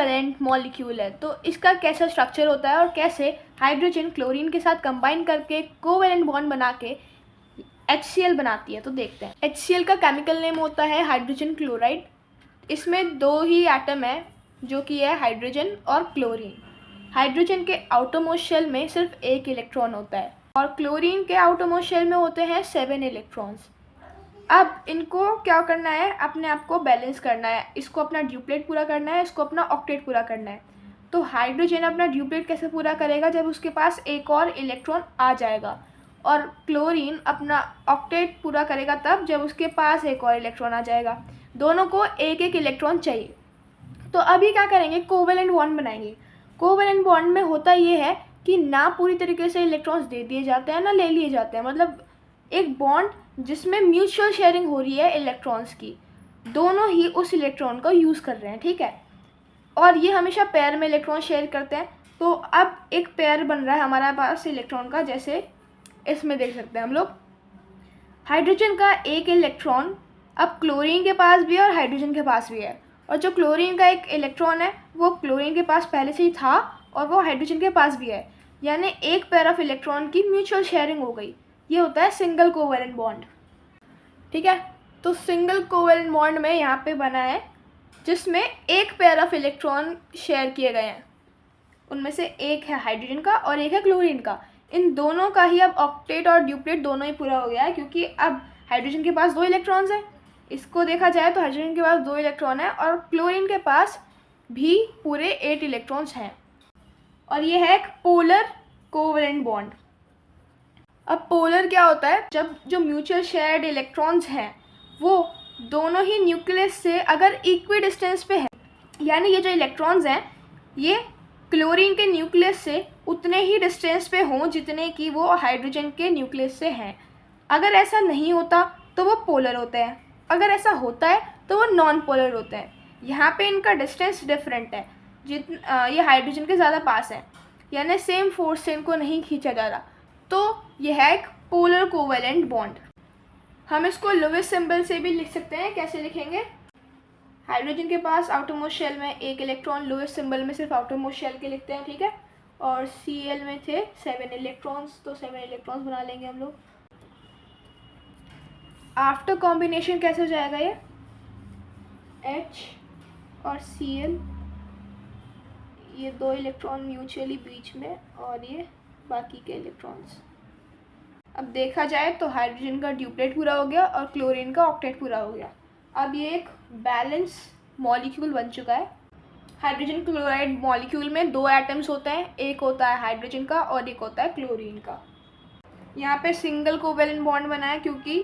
Covalent molecule है। तो इसका कैसा स्ट्रक्चर होता है और कैसे हाइड्रोजन क्लोरीन के साथ कंबाइन करके कोवेलेंट बॉन्ड बना के HCl बनाती है, तो देखते हैं। HCl का केमिकल नेम होता है हाइड्रोजन क्लोराइड। इसमें दो ही एटम है जो कि है हाइड्रोजन और क्लोरीन। हाइड्रोजन के आउटरमोस्ट शेल में सिर्फ एक इलेक्ट्रॉन होता है और क्लोरीन के आउटरमोस्ट शेल में होते हैं 7 इलेक्ट्रॉन्स। अब इनको क्या करना है, अपने आप को बैलेंस करना है। इसको अपना ड्यूप्लेट पूरा करना है, इसको अपना ऑक्टेट पूरा करना है। तो हाइड्रोजन अपना ड्यूप्लेट कैसे पूरा करेगा, जब उसके पास एक और इलेक्ट्रॉन आ जाएगा, और क्लोरीन अपना ऑक्टेट पूरा करेगा तब जब उसके पास एक और इलेक्ट्रॉन आ जाएगा। दोनों को एक एक इलेक्ट्रॉन चाहिए। तो अभी क्या करेंगे, कोवेलेंट बॉन्ड बनाएंगे। कोवेलेंट बॉन्ड में होता ये है कि ना पूरी तरीके से इलेक्ट्रॉन्स दे दिए जाते हैं ना ले लिए जाते हैं, मतलब एक बॉन्ड जिसमें म्यूचुअल शेयरिंग हो रही है इलेक्ट्रॉन्स की, दोनों ही उस इलेक्ट्रॉन को यूज़ कर रहे हैं, ठीक है। और ये हमेशा पेयर में इलेक्ट्रॉन शेयर करते हैं। तो अब एक पेयर बन रहा है हमारे पास इलेक्ट्रॉन का, जैसे इसमें देख सकते हैं हम लोग। हाइड्रोजन का एक इलेक्ट्रॉन अब क्लोरीन के पास भी है और हाइड्रोजन के पास भी है, और जो क्लोरीन का एक इलेक्ट्रॉन है वो क्लोरीन के पास पहले से ही था और वो हाइड्रोजन के पास भी है, यानी एक पेयर ऑफ इलेक्ट्रॉन की म्यूचुअल शेयरिंग हो गई। ये होता है सिंगल कोवेलेंट बॉन्ड, ठीक है। तो सिंगल कोवेलेंट बॉन्ड में यहाँ पे बना है जिसमें एक पेयर ऑफ इलेक्ट्रॉन शेयर किए गए हैं, उनमें से एक है हाइड्रोजन का और एक है क्लोरीन का। इन दोनों का ही अब ऑक्टेट और ड्यूप्लेट दोनों ही पूरा हो गया है, क्योंकि अब हाइड्रोजन के पास 2 इलेक्ट्रॉन्स हैं। इसको देखा जाए तो हाइड्रोजन के पास 2 इलेक्ट्रॉन है और क्लोरीन के पास भी पूरे 8 इलेक्ट्रॉन्स हैं, और ये है एक पोलर कोवेलेंट बॉन्ड। अब पोलर क्या होता है, जब जो म्यूचुअल शेयर्ड इलेक्ट्रॉन्स हैं वो दोनों ही न्यूक्लियस से अगर इक्वी डिस्टेंस पे है, यानी ये जो इलेक्ट्रॉन्स हैं ये क्लोरीन के न्यूक्लियस से उतने ही डिस्टेंस पे हों जितने कि वो हाइड्रोजन के न्यूक्लियस से हैं। अगर ऐसा नहीं होता तो वो पोलर होते हैं, अगर ऐसा होता है तो वो नॉन पोलर होते हैं। यहाँ पे इनका डिस्टेंस डिफरेंट है, ये हाइड्रोजन के ज़्यादा पास है, यानी सेम फोर्स से इनको नहीं खींचा जा रहा। तो यह है एक पोलर कोवेलेंट बॉन्ड। हम इसको लुईस सिंबल से भी लिख सकते हैं। कैसे लिखेंगे, हाइड्रोजन के पास आउटरमोस्ट शेल में एक इलेक्ट्रॉन, लुईस सिंबल में सिर्फ आउटरमोस्ट शेल के लिखते हैं, ठीक है। और Cl में थे 7 इलेक्ट्रॉन्स, तो 7 इलेक्ट्रॉन्स बना लेंगे हम लोग। आफ्टर कॉम्बिनेशन कैसे हो जाएगा, ये H और Cl, ये 2 इलेक्ट्रॉन म्यूचुअली बीच में, और ये बाकी के इलेक्ट्रॉन्स। अब देखा जाए तो हाइड्रोजन का ड्यूप्लेट पूरा हो गया और क्लोरीन का ऑक्टेट पूरा हो गया। अब ये एक बैलेंस मॉलिक्यूल बन चुका है। हाइड्रोजन क्लोराइड मॉलिक्यूल में 2 एटम्स होते हैं, एक होता है हाइड्रोजन का और एक होता है क्लोरीन का। यहाँ पे सिंगल कोवेलेंट बॉन्ड बना है क्योंकि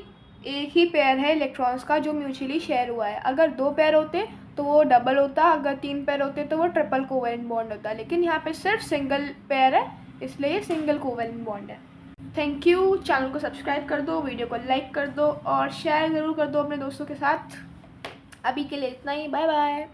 एक ही पेयर है इलेक्ट्रॉन्स का जो म्यूचुअली शेयर हुआ है। अगर 2 पेयर होते तो वो डबल होता, अगर 3 पेयर होते तो वो ट्रिपल कोवेलेंट बॉन्ड होता, लेकिन यहाँ पे सिर्फ सिंगल पेयर है, इसलिए ये सिंगल कोवेलेंट बॉन्ड है। Thank you. चैनल को सब्सक्राइब कर दो, वीडियो को लाइक कर दो और शेयर ज़रूर कर दो अपने दोस्तों के साथ। अभी के लिए इतना ही, बाय बाय।